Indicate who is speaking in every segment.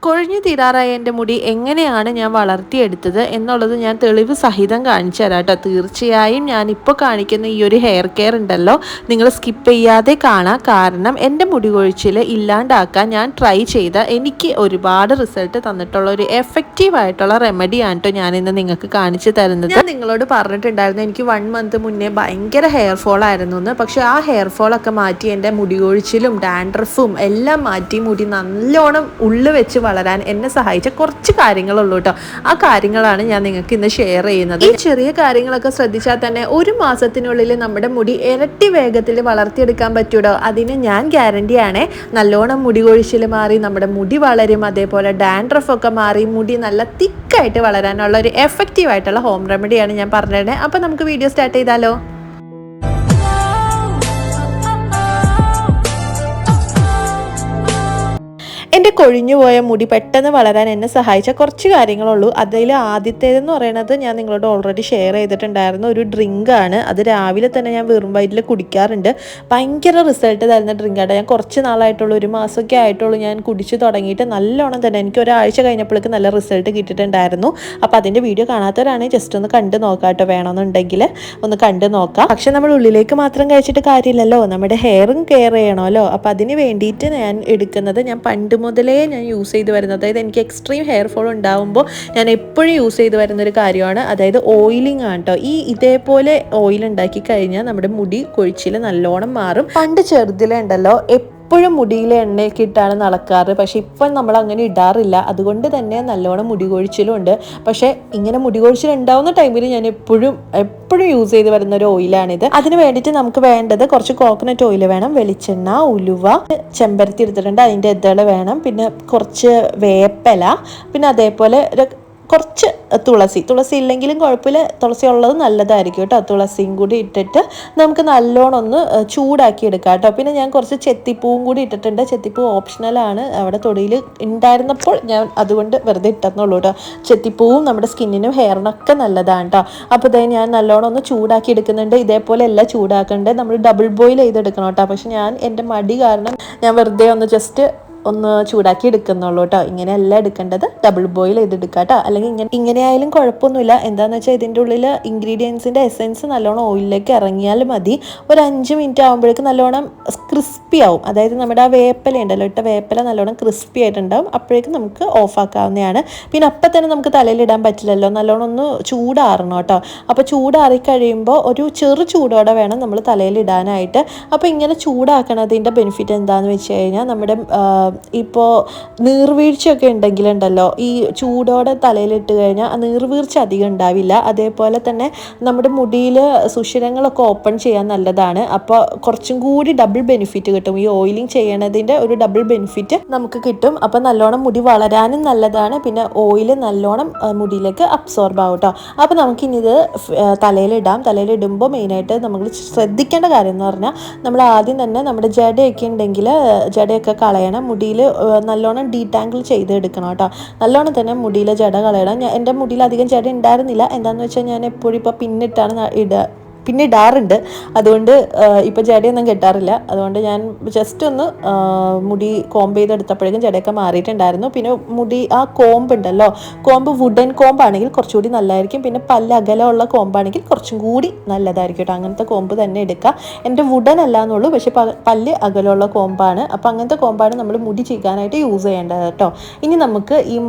Speaker 1: കൊഴിഞ്ഞു തീരാറായ എൻ്റെ മുടി എങ്ങനെയാണ് ഞാൻ വളർത്തിയെടുത്തത് എന്നുള്ളത് ഞാൻ തെളിവ് സഹിതം കാണിച്ചു തരാം കേട്ടോ. തീർച്ചയായും ഞാനിപ്പോൾ കാണിക്കുന്ന ഈ ഒരു ഹെയർ കെയർ ഉണ്ടല്ലോ, നിങ്ങൾ സ്കിപ്പ് ചെയ്യാതെ കാണാം. കാരണം എൻ്റെ മുടി കൊഴിച്ചിൽ ഇല്ലാണ്ടാക്കാൻ ഞാൻ ട്രൈ ചെയ്ത, എനിക്ക് ഒരുപാട് റിസൾട്ട് തന്നിട്ടുള്ള ഒരു എഫക്റ്റീവായിട്ടുള്ള റെമഡിയാണ് കേട്ടോ ഞാനിന്ന് നിങ്ങൾക്ക് കാണിച്ചു തരുന്നത്. ഞാൻ നിങ്ങളോട് പറഞ്ഞിട്ടുണ്ടായിരുന്നു എനിക്ക് 1 മന്ത് മുന്നേ ഭയങ്കര ഹെയർ ഫോൾ ആയിരുന്നു എന്ന്. പക്ഷേ ആ ഹെയർ ഫോളൊക്കെ മാറ്റി എൻ്റെ മുടി കൊഴിച്ചിലും ഡാൻഡ്രഫും എല്ലാം മാറ്റി മുടി നല്ലോണം ഉള്ളു വെച്ച് വളരാൻ എന്നെ സഹായിച്ച കുറച്ച് കാര്യങ്ങളുള്ളൂ കേട്ടോ. ആ കാര്യങ്ങളാണ് ഞാൻ നിങ്ങൾക്ക് ഇന്ന് ഷെയർ ചെയ്യുന്നത്. ഈ ചെറിയ കാര്യങ്ങളൊക്കെ ശ്രദ്ധിച്ചാൽ തന്നെ 1 മാസത്തിനുള്ളിൽ നമ്മുടെ മുടി ഇരട്ടി വേഗത്തിൽ വളർത്തിയെടുക്കാൻ പറ്റൂടോ. അതിന് ഞാൻ ഗ്യാരണ്ടി ആണേ. നല്ലോണം മുടി കൊഴിച്ചിൽ മാറി നമ്മുടെ മുടി വളരും, അതേപോലെ ഡാൻഡ്രഫ് ഒക്കെ മാറി മുടി നല്ല തിക്കായിട്ട് വളരാനുള്ള ഒരു എഫക്റ്റീവ് ആയിട്ടുള്ള ഹോം റെമഡിയാണ് ഞാൻ പറഞ്ഞത്. അപ്പോൾ നമുക്ക് വീഡിയോ സ്റ്റാർട്ട് ചെയ്താലോ. എൻ്റെ കൊഴിഞ്ഞുപോയ മുടി പെട്ടെന്ന് വളരാൻ എന്നെ സഹായിച്ച കുറച്ച് കാര്യങ്ങളുള്ളൂ. അതിൽ ആദ്യത്തേതെന്ന് പറയുന്നത് ഞാൻ നിങ്ങളോട് ഓൾറെഡി ഷെയർ ചെയ്തിട്ടുണ്ടായിരുന്ന ഒരു ഡ്രിങ്കാണ്. അത് രാവിലെ തന്നെ ഞാൻ വെറും വയറ്റിൽ കുടിക്കാറുണ്ട്. ഭയങ്കര റിസൾട്ട് തരുന്ന ഡ്രിങ്കാണ്. ഞാൻ കുറച്ച് നാളായിട്ടുള്ളൂ, 1 മാസമൊക്കെ ആയിട്ടുള്ളൂ ഞാൻ കുടിച്ച് തുടങ്ങിയിട്ട്. നല്ലോണം തന്നെ എനിക്ക് ഒരാഴ്ച കഴിഞ്ഞപ്പോഴേക്ക് നല്ല റിസൾട്ട് കിട്ടിയിട്ടുണ്ടായിരുന്നു. അപ്പോൾ അതിൻ്റെ വീഡിയോ കാണാത്തവരാണെങ്കിൽ ജസ്റ്റ് ഒന്ന് കണ്ടു നോക്കാം കേട്ടോ. വേണമെന്നുണ്ടെങ്കിൽ ഒന്ന് കണ്ടു നോക്കാം. പക്ഷെ നമ്മൾ ഉള്ളിലേക്ക് മാത്രം കഴിച്ചിട്ട് കാര്യമില്ലല്ലോ, നമ്മുടെ ഹെയറും കെയർ ചെയ്യണമല്ലോ. അപ്പോൾ അതിന് വേണ്ടിയിട്ട് ഞാൻ എടുക്കുന്നത്, ഞാൻ പണ്ട് മുതലേ ഞാൻ യൂസ് ചെയ്ത് വരുന്നത്, അതായത് എനിക്ക് എക്സ്ട്രീം ഹെയർ ഫോൾ ഉണ്ടാകുമ്പോൾ ഞാൻ എപ്പോഴും യൂസ് ചെയ്ത് വരുന്നൊരു കാര്യമാണ്, അതായത് ഓയിലിംഗ് ആണ് കേട്ടോ. ഇതേപോലെ ഓയിൽ ഉണ്ടാക്കി കഴിഞ്ഞാൽ നമ്മുടെ മുടി കൊഴിച്ചിൽ നല്ലോണം മാറും. പണ്ട് ചെറുതിലേ ഉണ്ടല്ലോ എപ്പോഴും മുടിയിലെ എണ്ണയൊക്കെ ഇട്ടാണ് നടക്കാറ്. പക്ഷെ ഇപ്പം നമ്മൾ അങ്ങനെ ഇടാറില്ല. അതുകൊണ്ട് തന്നെ നല്ലോണം മുടി കൊഴിച്ചിലും ഉണ്ട്. പക്ഷേ ഇങ്ങനെ മുടി കൊഴിച്ചിൽ ഉണ്ടാവുന്ന ടൈമിൽ ഞാൻ എപ്പോഴും യൂസ് ചെയ്ത് വരുന്ന ഒരു ഓയിലാണിത്. അതിന് വേണ്ടിയിട്ട് നമുക്ക് വേണ്ടത് കുറച്ച് കോക്കനട്ട് ഓയിൽ വേണം, വെളിച്ചെണ്ണ, ഉലുവ, ചെമ്പരത്തി എടുത്തിട്ടുണ്ട്, അതിൻ്റെ ഇതള് വേണം, പിന്നെ കുറച്ച് വേപ്പില, പിന്നെ അതേപോലെ കുറച്ച് തുളസി ഇല്ലെങ്കിലും കുഴപ്പമില്ല, തുളസി ഉള്ളത് നല്ലതായിരിക്കും കേട്ടോ. തുളസിയും കൂടി ഇട്ടിട്ട് നമുക്ക് നല്ലോണം ഒന്ന് ചൂടാക്കി എടുക്കാം കേട്ടോ. പിന്നെ ഞാൻ കുറച്ച് ചെത്തിപ്പൂവും കൂടി ഇട്ടിട്ടുണ്ട്. ചെത്തിപ്പൂ ഓപ്ഷണലാണ്, അവിടെ തൊടിയിൽ ഉണ്ടായിരുന്നപ്പോൾ ഞാൻ അതുകൊണ്ട് വെറുതെ ഇട്ടെന്നുള്ളൂ കേട്ടോ. ചെത്തിപ്പൂവും നമ്മുടെ സ്കിന്നിനും ഹെയറിനൊക്കെ നല്ലതാണ് കേട്ടോ. അപ്പോൾ ഇതേ ഞാൻ നല്ലോണം ഒന്ന് ചൂടാക്കി എടുക്കുന്നുണ്ട്. ഇതേപോലെ എല്ലാം ചൂടാക്കേണ്ടത് നമ്മൾ ഡബിൾ ബോയിൽ ചെയ്തെടുക്കണം കേട്ടോ. പക്ഷെ ഞാൻ എൻ്റെ മടി കാരണം ഞാൻ വെറുതെ ഒന്ന് ചൂടാക്കി എടുക്കുന്നുള്ളൂ കേട്ടോ. ഇങ്ങനെയല്ല എടുക്കേണ്ടത്, ഡബിൾ ബോയിൽ ചെയ്തെടുക്കുക കേട്ടോ. അല്ലെങ്കിൽ ഇങ്ങനെ ആയാലും കുഴപ്പമൊന്നുമില്ല. എന്താണെന്ന് വെച്ചാൽ ഇതിൻ്റെ ഉള്ളിൽ ഇൻഗ്രീഡിയൻസിൻ്റെ എസെൻസ് നല്ലോണം ഓയിലിലേക്ക് ഇറങ്ങിയാൽ മതി. ഒരു 5 മിനിറ്റ് ആകുമ്പോഴേക്കും നല്ലോണം ക്രിസ്പി ആവും. അതായത് നമ്മുടെ ആ വേപ്പില ഉണ്ടല്ലോ, ഇട്ട വേപ്പില നല്ലോണം ക്രിസ്പി ആയിട്ടുണ്ടാവും. അപ്പോഴേക്കും നമുക്ക് ഓഫാക്കാവുന്നതാണ്. പിന്നെ അപ്പം തന്നെ നമുക്ക് തലയിലിടാൻ പറ്റില്ലല്ലോ, നല്ലോണം ഒന്ന് ചൂടാറണം കേട്ടോ. അപ്പോൾ ചൂടാറി കഴിയുമ്പോൾ ഒരു ചെറു ചൂടോടെ വേണം നമ്മൾ തലയിലിടാനായിട്ട്. അപ്പോൾ ഇങ്ങനെ ചൂടാക്കണതിൻ്റെ ബെനിഫിറ്റ് എന്താണെന്ന് വെച്ച് കഴിഞ്ഞാൽ നമ്മുടെ ഇപ്പോൾ നീർവീഴ്ചയൊക്കെ ഉണ്ടെങ്കിലുണ്ടല്ലോ, ഈ ചൂടോടെ തലയിലിട്ട് കഴിഞ്ഞാൽ ആ നീർവീഴ്ച അധികം ഉണ്ടാവില്ല. അതേപോലെ തന്നെ നമ്മുടെ മുടിയിൽ സുഷിരങ്ങളൊക്കെ ഓപ്പൺ ചെയ്യാൻ നല്ലതാണ്. അപ്പോൾ കുറച്ചും കൂടി ഡബിൾ ബെനിഫിറ്റ് കിട്ടും. ഈ ഓയിലിംഗ് ചെയ്യണതിൻ്റെ ഒരു ഡബിൾ ബെനിഫിറ്റ് നമുക്ക് കിട്ടും. അപ്പോൾ നല്ലോണം മുടി വളരാനും നല്ലതാണ്. പിന്നെ ഓയിൽ നല്ലോണം മുടിയിലേക്ക് അബ്സോർബ് ആവും കേട്ടോ. അപ്പോൾ നമുക്കിനി ഇത് തലയിലിടാം. തലയിലിടുമ്പോൾ മെയിനായിട്ട് നമ്മൾ ശ്രദ്ധിക്കേണ്ട കാര്യം എന്ന് പറഞ്ഞാൽ, നമ്മൾ ആദ്യം തന്നെ നമ്മുടെ ജടയൊക്കെ ഉണ്ടെങ്കിൽ ജടയൊക്കെ കളയണം. മുടിയിൽ നല്ലോണം ഡീടാങ്കിൾ ചെയ്തെടുക്കണം കേട്ടോ. നല്ലോണം തന്നെ മുടിയിലെ ജട കളയണം. എൻ്റെ മുടിയിൽ അധികം ജട ഉണ്ടായിരുന്നില്ല. എന്താണെന്ന് വെച്ചാൽ ഞാൻ എപ്പോഴും ഇപ്പോൾ പിന്നെ ഇടാറുണ്ട്. അതുകൊണ്ട് ഇപ്പോൾ ജടയൊന്നും കെട്ടാറില്ല. അതുകൊണ്ട് ഞാൻ ജസ്റ്റ് ഒന്ന് മുടി കോംബ് ചെയ്തെടുത്തപ്പോഴേക്കും ജടയൊക്കെ മാറിയിട്ടുണ്ടായിരുന്നു. പിന്നെ മുടി ആ കോമ്പ് ഉണ്ടല്ലോ, കോമ്പ് വുഡൻ കോമ്പാണെങ്കിൽ കുറച്ചുകൂടി നല്ലതായിരിക്കും. പിന്നെ പല്ല് അകലമുള്ള കോമ്പാണെങ്കിൽ കുറച്ചും കൂടി നല്ലതായിരിക്കും കേട്ടോ. അങ്ങനത്തെ കോമ്പ് തന്നെ എടുക്കുക. എൻ്റെ വുഡൻ അല്ല എന്നുള്ളൂ, പക്ഷെ പല്ല് അകലമുള്ള കോമ്പാണ്. അപ്പോൾ അങ്ങനത്തെ കോമ്പാണ് നമ്മൾ മുടി ചീകാനായിട്ട് യൂസ് ചെയ്യേണ്ടത് കേട്ടോ. ഇനി നമുക്ക്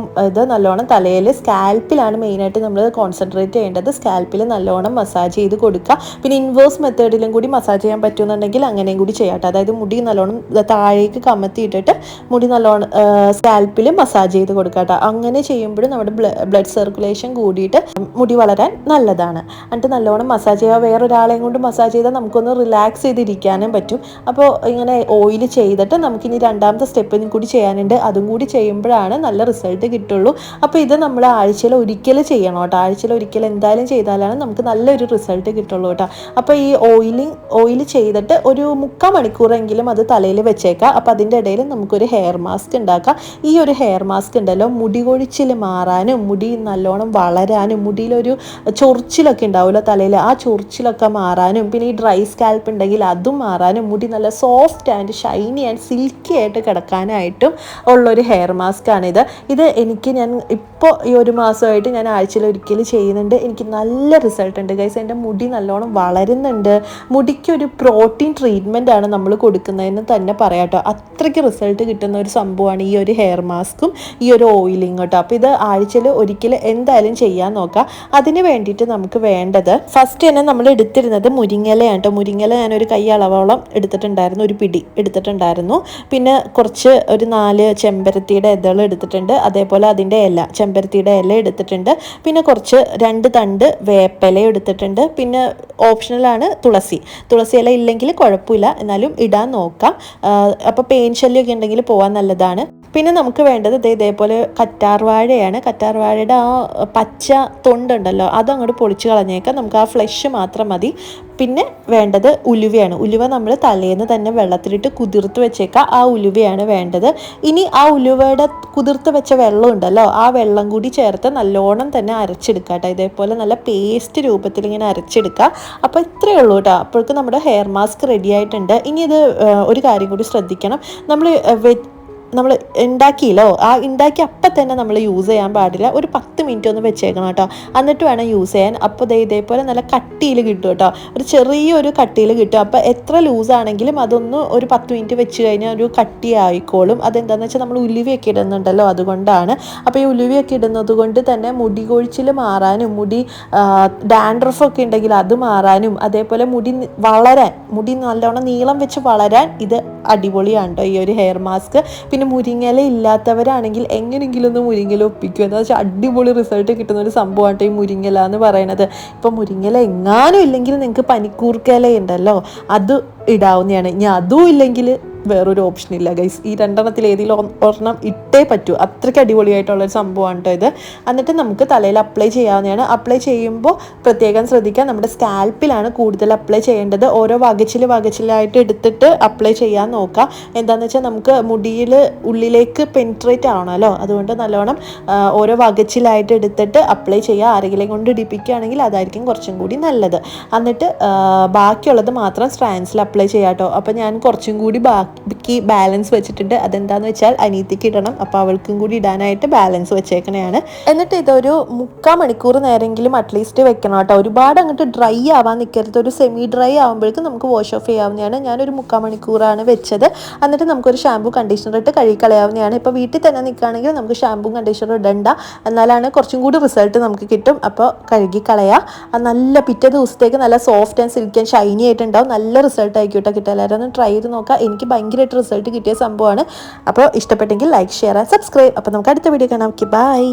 Speaker 1: ഇത് നല്ലോണം തലയിൽ സ്കാൽപ്പിലാണ് മെയിനായിട്ട് നമ്മൾ കോൺസെൻട്രേറ്റ് ചെയ്യേണ്ടത്. സ്കാൽപ്പിൽ നല്ലോണം മസാജ് ചെയ്ത് കൊടുക്കുക. പിന്നെ ഇൻവേഴ്സ് മെത്തേഡിലും കൂടി മസാജ് ചെയ്യാൻ പറ്റുമെന്നുണ്ടെങ്കിൽ അങ്ങനെയും കൂടി ചെയ്യാട്ടോ. അതായത് മുടി നല്ലോണം താഴേക്ക് കമത്തിയിട്ടിട്ട് മുടി നല്ലോണം സ്കാൽപ്പിൽ മസാജ് ചെയ്ത് കൊടുക്കാട്ടോ. അങ്ങനെ ചെയ്യുമ്പോഴും നമ്മുടെ ബ്ലഡ് സർക്കുലേഷൻ കൂടിയിട്ട് മുടി വളരാൻ നല്ലതാണ്. എന്നിട്ട് നല്ലോണം മസാജ് ചെയ്യുക. വേറൊരാളെയും കൊണ്ട് മസാജ് ചെയ്താൽ നമുക്കൊന്ന് റിലാക്സ് ചെയ്തിരിക്കാനും പറ്റും. അപ്പോൾ ഇങ്ങനെ ഓയിൽ ചെയ്തിട്ട് നമുക്കിനി 2ാമത്തെ സ്റ്റെപ്പിനും കൂടി ചെയ്യാനുണ്ട്. അതും കൂടി ചെയ്യുമ്പോഴാണ് നല്ല റിസൾട്ട് കിട്ടുള്ളൂ. അപ്പോൾ ഇത് നമ്മൾ ആഴ്ചയിൽ ഒരിക്കൽ ചെയ്യണം കേട്ടോ. ആഴ്ചയിൽ ഒരിക്കൽ എന്തായാലും ചെയ്താലാണ് നമുക്ക് നല്ലൊരു റിസൾട്ട് കിട്ടുള്ളൂ. കേട്ടോ. അപ്പോൾ ഈ ഓയിൽ ചെയ്തിട്ട് ഒരു 3/4 മണിക്കൂറെങ്കിലും അത് തലയിൽ വെച്ചേക്കാം. അപ്പോൾ അതിൻ്റെ ഇടയിൽ നമുക്കൊരു ഹെയർ മാസ്ക് ഉണ്ടാക്കാം. ഈ ഒരു ഹെയർ മാസ്ക് ഉണ്ടല്ലോ മുടി കൊഴിച്ചിൽ മാറാനും മുടി നല്ലോണം വളരാനും മുടിയിലൊരു ചൊറിച്ചിലൊക്കെ ഉണ്ടാവുമല്ലോ തലയിൽ, ആ ചൊറിച്ചിലൊക്കെ മാറാനും പിന്നെ ഈ ഡ്രൈ സ്കാൽപ്പ് ഉണ്ടെങ്കിൽ അതും മാറാനും മുടി നല്ല soft and Shiny and silky ആയിട്ട് കിടക്കാനായിട്ടും ഉള്ളൊരു ഹെയർ മാസ്ക് ആണിത്. ഞാൻ ഇപ്പോൾ ഈ ഒരു മാസമായിട്ട് ഞാൻ ആഴ്ചയിൽ ഒരിക്കൽ ചെയ്യുന്നുണ്ട്. എനിക്ക് നല്ല റിസൾട്ട് ഉണ്ട് ഗൈസ്. എൻ്റെ മുടി നല്ലോണം വളരുന്നുണ്ട്. മുടിക്കൊരു പ്രോട്ടീൻ ട്രീറ്റ്മെൻ്റ് ആണ് നമ്മൾ കൊടുക്കുന്നതെന്ന് തന്നെ പറയാം കേട്ടോ. അത്രയ്ക്ക് റിസൾട്ട് കിട്ടുന്ന ഒരു സംഭവമാണ് ഈ ഒരു ഹെയർ മാസ്കും ഈ ഒരു ഓയിലിംഗ് കേട്ടോ. അപ്പോൾ ഇത് ആഴ്ചയിൽ ഒരിക്കൽ എന്തായാലും ചെയ്യാൻ നോക്കാം. അതിന് വേണ്ടിയിട്ട് നമുക്ക് വേണ്ടത് ഫസ്റ്റ് തന്നെ നമ്മൾ എടുത്തിരുന്നത് മുരിങ്ങയിലയാണ് കേട്ടോ. മുരിങ്ങയില ഞാനൊരു കൈ അളവോളം എടുത്തിട്ടുണ്ടായിരുന്നു, ഒരു പിടി എടുത്തിട്ടുണ്ടായിരുന്നു. പിന്നെ ഒരു 4 ചെമ്പരത്തിയുടെ ഇതൾ എടുത്തിട്ടുണ്ട്, അതേപോലെ അതിൻ്റെ ഇല, ചെമ്പരത്തിയുടെ ഇല എടുത്തിട്ടുണ്ട്. പിന്നെ 2 തണ്ട് വേപ്പില എടുത്തിട്ടുണ്ട്. പിന്നെ ഓപ്ഷണലാണ് തുളസി ഇല ഇല്ലെങ്കിൽ കുഴപ്പമില്ല, എന്നാലും ഇടാൻ നോക്കാം. അപ്പോൾ പേൻ ശല്യമൊക്കെ ഉണ്ടെങ്കിൽ പോകാൻ നല്ലതാണ്. പിന്നെ നമുക്ക് വേണ്ടത് ഇതേപോലെ കറ്റാർവാഴയാണ്. കറ്റാർവാഴയുടെ ആ പച്ച തൊണ്ടുണ്ടല്ലോ അതങ്ങോട്ട് പൊളിച്ച് കളഞ്ഞേക്കാം. നമുക്ക് ആ ഫ്ലഷ് മാത്രം മതി. പിന്നെ വേണ്ടത് ഉലുവയാണ്. ഉലുവ നമ്മൾ തലേന്ന് തന്നെ വെള്ളത്തിലിട്ട് കുതിർത്ത് വെച്ചേക്കാം. ആ ഉലുവയാണ് വേണ്ടത്. ഇനി ആ ഉലുവയുടെ കുതിർത്ത് വെച്ച വെള്ളം ഉണ്ടല്ലോ ആ വെള്ളം കൂടി ചേർത്ത് നല്ലോണം തന്നെ അരച്ചെടുക്കുക കേട്ടോ. ഇതേപോലെ നല്ല പേസ്റ്റ് രൂപത്തിൽ ഇങ്ങനെ അരച്ചെടുക്കുക. അപ്പോൾ ഇത്രയേ ഉള്ളൂ കേട്ടോ. അപ്പോഴേക്കും നമ്മുടെ ഹെയർ മാസ്ക് റെഡി ആയിട്ടുണ്ട്. ഇനി ഇത് ഒരു കാര്യം കൂടി ശ്രദ്ധിക്കണം. നമ്മൾ ഉണ്ടാക്കിയല്ലോ, ആ ഉണ്ടാക്കി അപ്പം തന്നെ നമ്മൾ യൂസ് ചെയ്യാൻ പാടില്ല. ഒരു 10 മിനിറ്റ് ഒന്ന് വെച്ചേക്കണം കേട്ടോ, എന്നിട്ട് വേണം യൂസ് ചെയ്യാൻ. അപ്പോൾ ഇതേപോലെ നല്ല കട്ടിയിൽ കിട്ടും കേട്ടോ, ഒരു ചെറിയൊരു കട്ടിയിൽ കിട്ടും. അപ്പോൾ എത്ര ലൂസാണെങ്കിലും അതൊന്ന് ഒരു 10 മിനിറ്റ് വെച്ച് കഴിഞ്ഞാൽ ഒരു കട്ടി ആയിക്കോളും. അതെന്താണെന്ന് വെച്ചാൽ നമ്മൾ ഉലുവയൊക്കെ ഇടുന്നുണ്ടല്ലോ അതുകൊണ്ടാണ്. അപ്പോൾ ഈ ഉലുവയൊക്കെ ഇടുന്നത് കൊണ്ട് തന്നെ മുടി കൊഴിച്ചിൽ മാറാനും മുടി ഡാൻഡ്രഫൊക്കെ ഉണ്ടെങ്കിൽ അത് മാറാനും അതേപോലെ മുടി നല്ലോണം നീളം വെച്ച് വളരാൻ ഇത് അടിപൊളിയാണ് കേട്ടോ ഈ ഒരു ഹെയർ മാസ്ക്. പിന്നെ മുരിങ്ങയില ഇല്ലാത്തവരാണെങ്കിൽ എങ്ങനെയെങ്കിലും ഒന്ന് മുരിങ്ങയില ഒപ്പിക്കും. എന്താ വെച്ചാൽ അടിപൊളി റിസൾട്ട് കിട്ടുന്ന ഒരു സംഭവമാണ് ഈ മുരിങ്ങയില എന്ന് പറയുന്നത്. ഇപ്പം മുരിങ്ങയില എങ്ങാനും ഇല്ലെങ്കിൽ നിങ്ങൾക്ക് പനിക്കൂർക്കയില ഉണ്ടല്ലോ അത് ഇടാവുന്നതാണ്. ഇനി അതും ഇല്ലെങ്കിൽ വേറൊരു ഓപ്ഷൻ ഇല്ല ഗൈസ്. ഈ 2 ഏതെങ്കിലും ഒരെണ്ണം ഇട്ടേ പറ്റൂ. അത്രയ്ക്ക് അടിപൊളിയായിട്ടുള്ളൊരു സംഭവമാണ് കേട്ടോ ഇത്. എന്നിട്ട് നമുക്ക് തലയിൽ അപ്ലൈ ചെയ്യാവുന്നതാണ്. അപ്ലൈ ചെയ്യുമ്പോൾ പ്രത്യേകം ശ്രദ്ധിക്കാം, നമ്മുടെ സ്കാൽപ്പിലാണ് കൂടുതൽ അപ്ലൈ ചെയ്യേണ്ടത്. ഓരോ വകച്ചിലായിട്ട് എടുത്തിട്ട് അപ്ലൈ ചെയ്യാൻ നോക്കാം. എന്താണെന്ന് വെച്ചാൽ നമുക്ക് മുടിയിൽ ഉള്ളിലേക്ക് പെനിട്രേറ്റ് ആവണമല്ലോ, അതുകൊണ്ട് നല്ലോണം ഓരോ വകച്ചിലായിട്ട് എടുത്തിട്ട് അപ്ലൈ ചെയ്യുക. ആരെങ്കിലും കൊണ്ട് ഇടിപ്പിക്കുകയാണെങ്കിൽ അതായിരിക്കും കുറച്ചും കൂടി നല്ലത്. എന്നിട്ട് ബാക്കിയുള്ളത് മാത്രം സ്ട്രാൻഡ്സിൽ അപ്ലൈ ചെയ്യാം കേട്ടോ. അപ്പോൾ ഞാൻ കുറച്ചും കൂടി ബാലൻസ് വെച്ചിട്ടുണ്ട്. അതെന്താന്ന് വെച്ചാൽ അനീതിക്ക് ഇടണം, അപ്പോൾ അവൾക്കും കൂടി ഇടാനായിട്ട് ബാലൻസ് വെച്ചേക്കണയാണ്. എന്നിട്ട് ഇതൊരു 3/4 മണിക്കൂർ നേരെങ്കിലും അറ്റ്ലീസ്റ്റ് വെക്കണം കേട്ടോ. ഒരുപാട് അങ്ങോട്ട് ഡ്രൈ ആവാൻ നിൽക്കരുത്. ഒരു സെമി ഡ്രൈ ആകുമ്പോഴേക്കും നമുക്ക് വാഷ് ഓഫ് ചെയ്യാവുന്നതാണ്. ഞാനൊരു 3/4 മണിക്കൂറാണ് വെച്ചത്. എന്നിട്ട് നമുക്കൊരു ഷാമ്പൂ കണ്ടീഷണർ ഇട്ട് കഴുകി കളയാവുന്നതാണ്. ഇപ്പോൾ വീട്ടിൽ തന്നെ നിൽക്കുകയാണെങ്കിൽ നമുക്ക് ഷാമ്പൂ കണ്ടീഷണർ ഇടണ്ട, എന്നാലാണ് കുറച്ചും കൂടി റിസൾട്ട് നമുക്ക് കിട്ടും. അപ്പോൾ കഴുകി കളയാം. നല്ല പിറ്റേ ദിവസത്തേക്ക് നല്ല soft and silky and Shiny ആയിട്ടുണ്ടാവും. നല്ല റിസൾട്ട് ആയിരിക്കും കേട്ടോ കിട്ടുക. എല്ലാവരും ഒന്ന് ട്രൈ ചെയ്ത് നോക്കാം. എനിക്ക് ഭയങ്കരമായിട്ട് റിസൾട്ട് കിട്ടിയ സംഭവമാണ്. അപ്പോൾ ഇഷ്ടപ്പെട്ടെങ്കിൽ ലൈക്ക്, ഷെയർ ആൻഡ് സബ്സ്ക്രൈബ്. അപ്പോൾ നമുക്ക് അടുത്ത വീഡിയോ കാണാം. Okay, by.